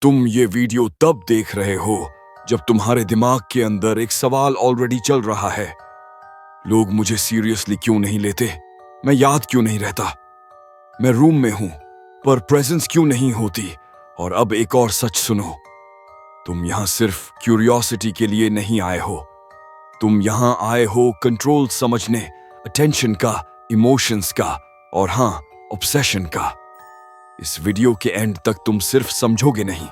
तुम ये वीडियो तब देख रहे हो जब तुम्हारे दिमाग के अंदर एक सवाल ऑलरेडी चल रहा है। लोग मुझे सीरियसली क्यों नहीं लेते? मैं याद क्यों नहीं रहता? मैं रूम में हूं पर प्रेजेंस क्यों नहीं होती? और अब एक और सच सुनो, तुम यहां सिर्फ क्यूरियोसिटी के लिए नहीं आए हो। तुम यहां आए हो कंट्रोल समझने, अटेंशन का, इमोशंस का और हां, ऑब्सेशन का। इस वीडियो के एंड तक तुम सिर्फ समझोगे नहीं,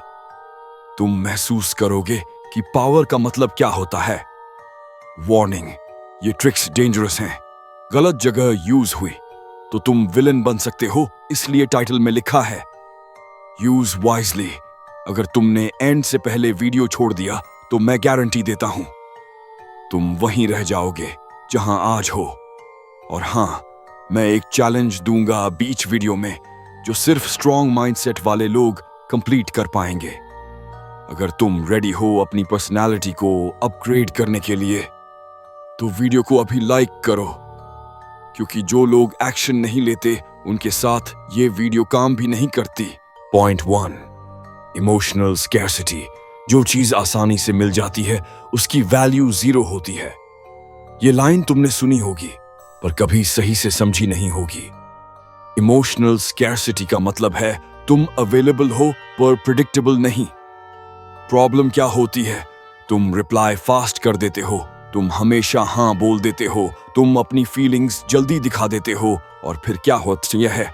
तुम महसूस करोगे कि पावर का मतलब क्या होता है। वार्निंग, ये ट्रिक्स डेंजरस हैं। गलत जगह यूज हुई तो तुम विलन बन सकते हो, इसलिए टाइटल में लिखा है यूज वाइजली। अगर तुमने एंड से पहले वीडियो छोड़ दिया तो मैं गारंटी देता हूं तुम वहीं रह जाओगे जहां आज हो। और हां, मैं एक चैलेंज दूंगा बीच वीडियो में जो सिर्फ स्ट्रॉन्ग माइंडसेट वाले लोग कंप्लीट कर पाएंगे। अगर तुम रेडी हो अपनी पर्सनालिटी को अपग्रेड करने के लिए तो वीडियो को अभी लाइक करो, क्योंकि जो लोग एक्शन नहीं लेते उनके साथ ये वीडियो काम भी नहीं करती। Point 1, emotional scarcity. जो चीज आसानी से मिल जाती है उसकी वैल्यू 0 होती है। ये लाइन तुमने सुनी होगी पर कभी सही से समझी नहीं होगी। इमोशनल स्कैर्सिटी का मतलब है तुम अवेलेबल हो पर प्रिडिक्टेबल नहीं। प्रॉब्लम क्या होती है? तुम रिप्लाई फास्ट कर देते हो, तुम हमेशा हाँ बोल देते हो, तुम अपनी फीलिंग्स जल्दी दिखा देते हो और फिर क्या होता यह है,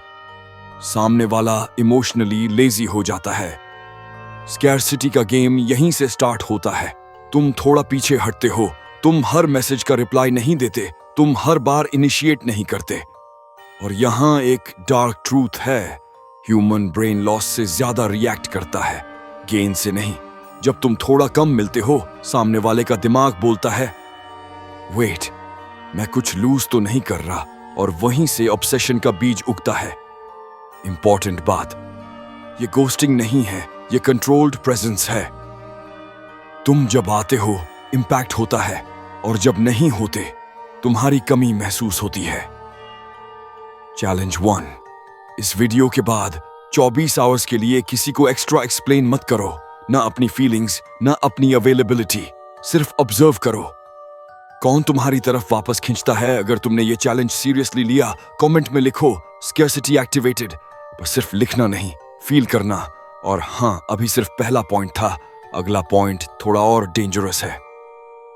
सामने वाला इमोशनली लेजी हो जाता है। स्कैर्सिटी का गेम यहीं से स्टार्ट होता है। तुम थोड़ा पीछे हटते हो, तुम हर मैसेज का रिप्लाई नहीं देते, तुम हर बार इनिशिएट नहीं करते। और यहां एक डार्क ट्रूथ है, ह्यूमन ब्रेन लॉस से ज्यादा रिएक्ट करता है, गेन से नहीं। जब तुम थोड़ा कम मिलते हो, सामने वाले का दिमाग बोलता है वेट, मैं कुछ लूज तो नहीं कर रहा, और वहीं से ऑब्सेशन का बीज उगता है। इंपॉर्टेंट बात, ये गोस्टिंग नहीं है, ये कंट्रोल्ड प्रेजेंस है। तुम जब आते हो इंपैक्ट होता है, और जब नहीं होते तुम्हारी कमी महसूस होती है। चैलेंज 1, इस वीडियो के बाद 24 आवर्स के लिए किसी को एक्स्ट्रा एक्सप्लेन मत करो, ना अपनी फीलिंग्स, ना अपनी अवेलेबिलिटी, सिर्फ ऑब्जर्व करो। कौन तुम्हारी तरफ वापस खींचता है? अगर तुमने ये चैलेंज सीरियसली लिया, कमेंट में लिखो स्कैर्सिटी एक्टिवेटेड। पर सिर्फ लिखना नहीं, फील करना। और हां, अभी सिर्फ पहला पॉइंट था, अगला पॉइंट थोड़ा और डेंजरस है।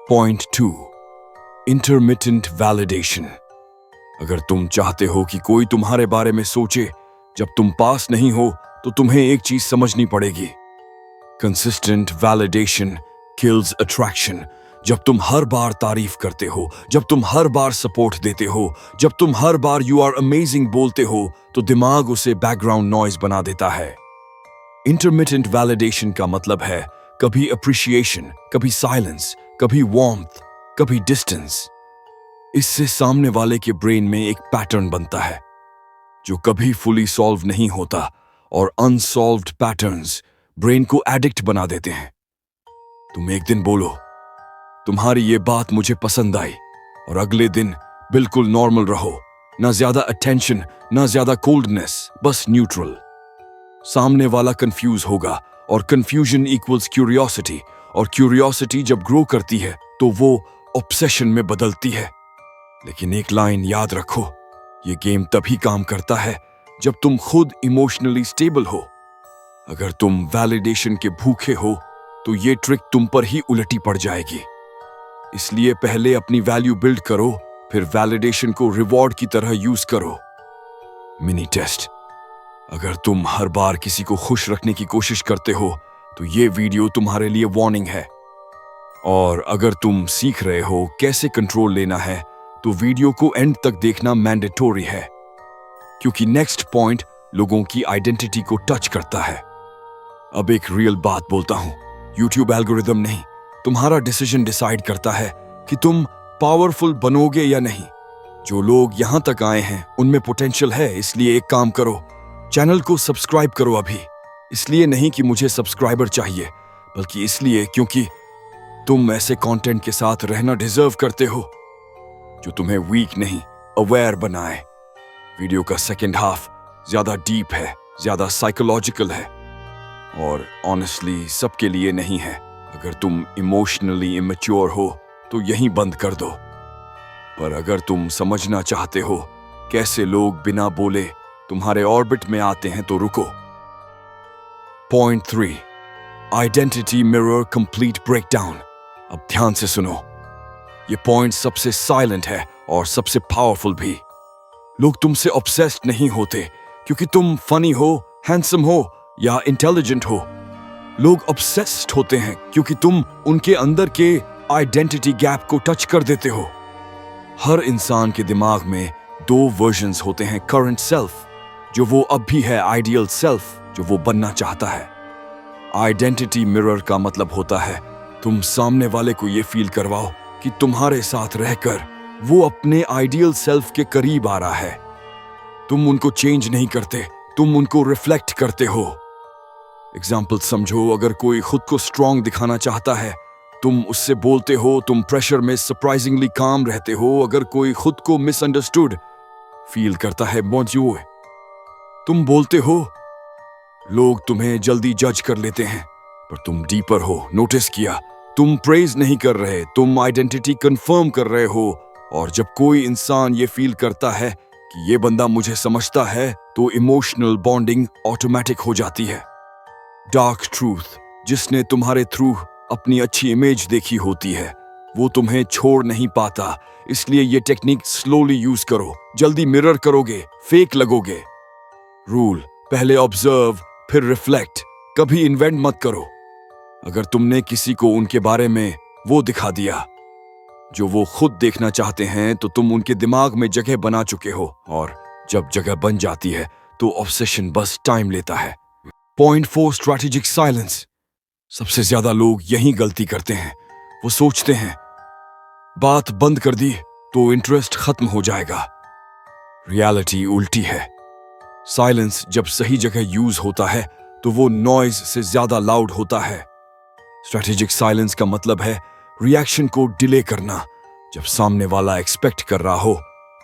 Point 2, intermittent validation. अगर तुम चाहते हो कि कोई तुम्हारे बारे में सोचे जब तुम पास नहीं हो, तो तुम्हें एक चीज समझनी पड़ेगी, कंसिस्टेंट वैलिडेशन किल्स अट्रैक्शन। जब तुम हर बार तारीफ करते हो, जब तुम हर बार सपोर्ट देते हो, जब तुम हर बार यू आर अमेजिंग बोलते हो, तो दिमाग उसे बैकग्राउंड नॉइज बना देता है। इंटरमिटेंट वैलिडेशन का मतलब है कभी अप्रिशिएशन, कभी साइलेंस, कभी वार्मथ, कभी डिस्टेंस। इससे सामने वाले के ब्रेन में एक पैटर्न बनता है जो कभी फुली सॉल्व नहीं होता, और अनसॉल्व्ड पैटर्न्स ब्रेन को एडिक्ट बना देते हैं। तुम एक दिन बोलो तुम्हारी ये बात मुझे पसंद आई, और अगले दिन बिल्कुल नॉर्मल रहो, ना ज्यादा अटेंशन, ना ज्यादा कोल्डनेस, बस न्यूट्रल। सामने वाला कंफ्यूज होगा, और कंफ्यूजन इक्वल्स क्यूरियोसिटी, और क्यूरियोसिटी जब ग्रो करती है तो वो ऑब्सेशन में बदलती है। लेकिन एक लाइन याद रखो, ये गेम तभी काम करता है जब तुम खुद इमोशनली स्टेबल हो। अगर तुम वैलिडेशन के भूखे हो तो ये ट्रिक तुम पर ही उलटी पड़ जाएगी। इसलिए पहले अपनी वैल्यू बिल्ड करो, फिर वैलिडेशन को रिवॉर्ड की तरह यूज करो। मिनी टेस्ट, अगर तुम हर बार किसी को खुश रखने की कोशिश करते हो तो ये वीडियो तुम्हारे लिए वार्निंग है। और अगर तुम सीख रहे हो कैसे कंट्रोल लेना है तो वीडियो को एंड तक देखना मैंडेटोरी है, क्योंकि नेक्स्ट पॉइंट लोगों की आइडेंटिटी को टच करता है। अब एक रियल बात बोलता हूं, यूट्यूब एल्गोरिदम नहीं, तुम्हारा डिसीजन डिसाइड करता है कि तुम पावरफुल बनोगे या नहीं। जो लोग यहां तक आए हैं उनमें पोटेंशियल है, इसलिए एक काम करो, चैनल को सब्सक्राइब करो अभी। इसलिए नहीं कि मुझे सब्सक्राइबर चाहिए, बल्कि इसलिए क्योंकि तुम ऐसे कंटेंट के साथ रहना डिजर्व करते हो जो तुम्हें वीक नहीं, अवेयर बनाए। वीडियो का सेकंड हाफ ज्यादा डीप है, ज्यादा साइकोलॉजिकल है, और ऑनेस्टली सबके लिए नहीं है। अगर तुम इमोशनली इमेच्योर हो तो यहीं बंद कर दो, पर अगर तुम समझना चाहते हो कैसे लोग बिना बोले तुम्हारे ऑर्बिट में आते हैं तो रुको। Point 3, identity mirror complete breakdown. अब ध्यान से सुनो, ये पॉइंट सबसे साइलेंट है और सबसे पावरफुल भी। लोग तुमसे ऑब्सेस्ड नहीं होते क्योंकि तुम फनी हो, हैंडसम हो या इंटेलिजेंट हो। लोग ऑब्सेस्ड होते हैं क्योंकि तुम उनके अंदर के आइडेंटिटी गैप को टच कर देते हो। हर इंसान के दिमाग में 2 वर्जन्स होते हैं, करंट सेल्फ जो वो अब भी है, आइडियल सेल्फ जो वो बनना चाहता है। आइडेंटिटी मिरर का मतलब होता है तुम सामने वाले को ये फील करवाओ कि तुम्हारे साथ रहकर वो अपने आइडियल सेल्फ के करीब आ रहा है। तुम उनको चेंज नहीं करते, तुम उनको रिफ्लेक्ट करते हो। एग्जाम्पल समझो, अगर कोई खुद को स्ट्रांग दिखाना चाहता है, तुम उससे बोलते हो तुम प्रेशर में सरप्राइजिंगली काम रहते हो। अगर कोई खुद को मिसअंडरस्टूड फील करता है, मौजूद तुम बोलते हो लोग तुम्हें जल्दी जज कर लेते हैं, पर तुम डीपर हो। नोटिस किया, तुम प्रेज नहीं कर रहे, तुम आइडेंटिटी कंफर्म कर रहे हो। और जब कोई इंसान ये फील करता है कि ये बंदा मुझे समझता है, तो इमोशनल बॉन्डिंग ऑटोमेटिक हो जाती है। डार्क ट्रूथ, जिसने तुम्हारे थ्रू अपनी अच्छी इमेज देखी होती है, वो तुम्हें छोड़ नहीं पाता। इसलिए ये टेक्निक स्लोली यूज करो। जल्दी मिरर करोगे, फेक लगोगे। रूल, पहले ऑब्जर्व फिर रिफ्लेक्ट, कभी इन्वेंट मत करो। अगर तुमने किसी को उनके बारे में वो दिखा दिया जो वो खुद देखना चाहते हैं, तो तुम उनके दिमाग में जगह बना चुके हो, और जब जगह बन जाती है तो ऑब्सेशन बस टाइम लेता है। Point 4, strategic silence. सबसे ज्यादा लोग यही गलती करते हैं। वो सोचते हैं बात बंद कर दी तो इंटरेस्ट खत्म हो जाएगा। रियलिटी उल्टी है। साइलेंस जब सही जगह यूज होता है तो वो नॉइज से ज्यादा लाउड होता है। स्ट्रैटेजिक साइलेंस का मतलब है रिएक्शन को डिले करना। जब सामने वाला एक्सपेक्ट कर रहा हो,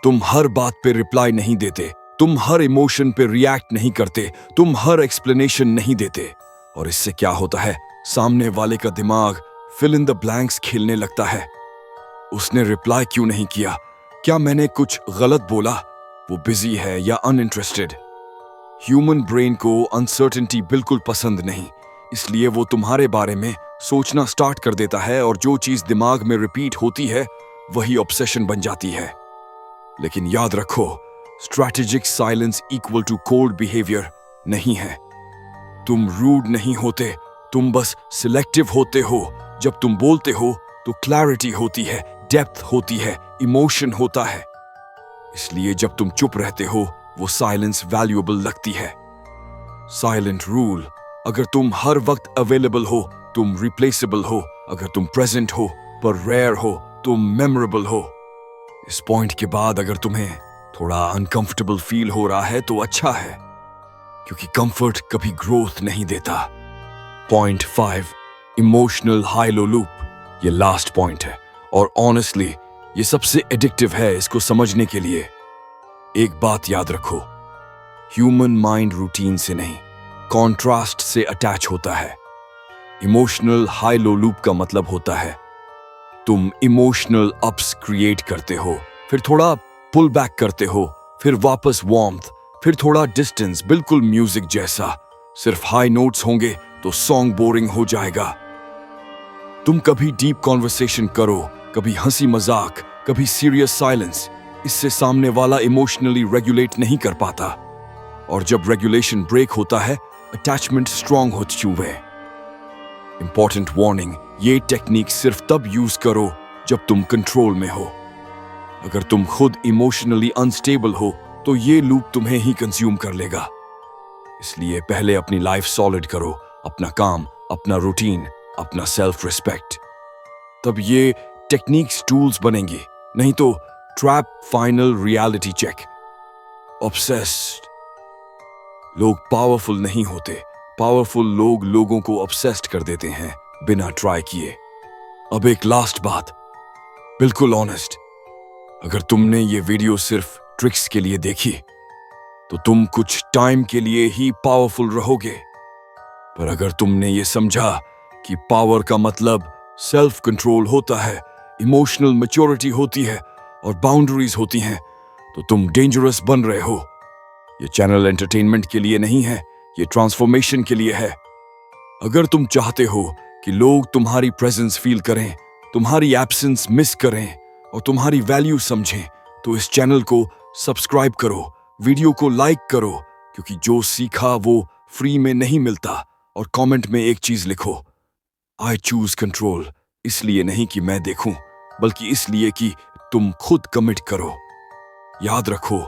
तुम हर बात पे रिप्लाई नहीं देते, तुम हर इमोशन पे रिएक्ट नहीं करते, तुम हर एक्सप्लेनेशन नहीं देते। और इससे क्या होता है, सामने वाले का दिमाग फिल इन द ब्लैंक्स खेलने लगता है। उसने रिप्लाई क्यों नहीं किया? क्या मैंने कुछ गलत बोला? वो बिजी है या अनइंटरेस्टेड? ह्यूमन ब्रेन को अनसर्टेनिटी बिल्कुल पसंद नहीं, इसलिए वो तुम्हारे बारे में सोचना स्टार्ट कर देता है, और जो चीज दिमाग में रिपीट होती है वही ऑब्सेशन बन जाती है। लेकिन याद रखो, strategic silence equal to cold behaviour नहीं है। तुम रूड नहीं होते, तुम बस सिलेक्टिव होते हो। जब तुम बोलते हो तो क्लैरिटी होती है, डेप्थ होती है, इमोशन होता है। इसलिए जब तुम चुप रहते हो, वो साइलेंस वैल्यूएबल लगती है। साइलेंट रूल, अगर तुम हर वक्त अवेलेबल हो, तुम रिप्लेसेबल हो। अगर तुम प्रेजेंट हो पर रेयर हो, तुम मेमोरेबल हो। इस पॉइंट के बाद अगर तुम्हें थोड़ा अनकंफर्टेबल फील हो रहा है तो अच्छा है, क्योंकि कंफर्ट कभी ग्रोथ नहीं देता। Point 5, emotional high low loop. ये लास्ट पॉइंट है, और ऑनेस्टली ये सबसे एडिक्टिव है इसको समझने के लिए। एक बात याद रखो, ह्यूमन माइंड रूटीन से नहीं, कॉन्ट्रास्ट से अटैच होता है। इमोशनल हाई लो लूप का मतलब होता है तुम इमोशनल अप्स क्रिएट करते हो, फिर थोड़ा पुल बैक करते हो, फिर वापस वार्मथ, फिर थोड़ा डिस्टेंस, बिल्कुल म्यूजिक जैसा। सिर्फ हाई नोट्स होंगे तो सॉन्ग बोरिंग हो जाएगा। तुम कभी डीप कॉन्वर्सेशन करो, कभी हंसी मजाक, कभी सीरियस साइलेंस। इससे सामने वाला इमोशनली रेगुलेट नहीं कर पाता, और जब रेगुलेशन ब्रेक होता है, अटैचमेंट स्ट्रांग हो चुके। इंपॉर्टेंट वार्निंग, ये टेक्निक सिर्फ तब यूज करो जब तुम कंट्रोल में हो। अगर तुम खुद इमोशनली अनस्टेबल हो तो ये लूप तुम्हें ही कंज्यूम कर लेगा। इसलिए पहले अपनी लाइफ सॉलिड करो, अपना काम, अपना रूटीन, अपना सेल्फ रिस्पेक्ट। तब ये टेक्निक्स टूल्स बनेंगी, नहीं तो trap final reality check. Obsessed लोग पावरफुल नहीं होते, पावरफुल लोग लोगों को ऑब्सेस्ड कर देते हैं बिना ट्राई किए। अब एक लास्ट बात, बिल्कुल ऑनेस्ट, अगर तुमने ये वीडियो सिर्फ ट्रिक्स के लिए देखी तो तुम कुछ टाइम के लिए ही पावरफुल रहोगे। पर अगर तुमने ये समझा कि पावर का मतलब सेल्फ कंट्रोल होता है, इमोशनल मैच्योरिटी होती है और बाउंड्रीज होती हैं, तो तुम डेंजरस बन रहे हो। ये चैनल एंटरटेनमेंट के लिए नहीं है, ये ट्रांसफॉर्मेशन के लिए है। अगर तुम चाहते हो कि लोग तुम्हारी प्रेजेंस फील करें, तुम्हारी एब्सेंस मिस करें और तुम्हारी वैल्यू समझें, तो इस चैनल को सब्सक्राइब करो, वीडियो को लाइक करो, क्योंकि जो सीखा वो फ्री में नहीं मिलता। और कमेंट में एक चीज लिखो, आई चूज कंट्रोल। इसलिए नहीं कि मैं देखूं, बल्कि इसलिए कि तुम खुद कमिट करो। याद रखो,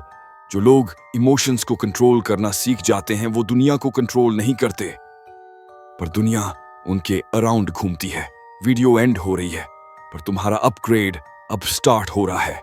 जो लोग इमोशंस को कंट्रोल करना सीख जाते हैं वो दुनिया को कंट्रोल नहीं करते, पर दुनिया उनके अराउंड घूमती है। वीडियो एंड हो रही है, पर तुम्हारा अपग्रेड अब स्टार्ट हो रहा है।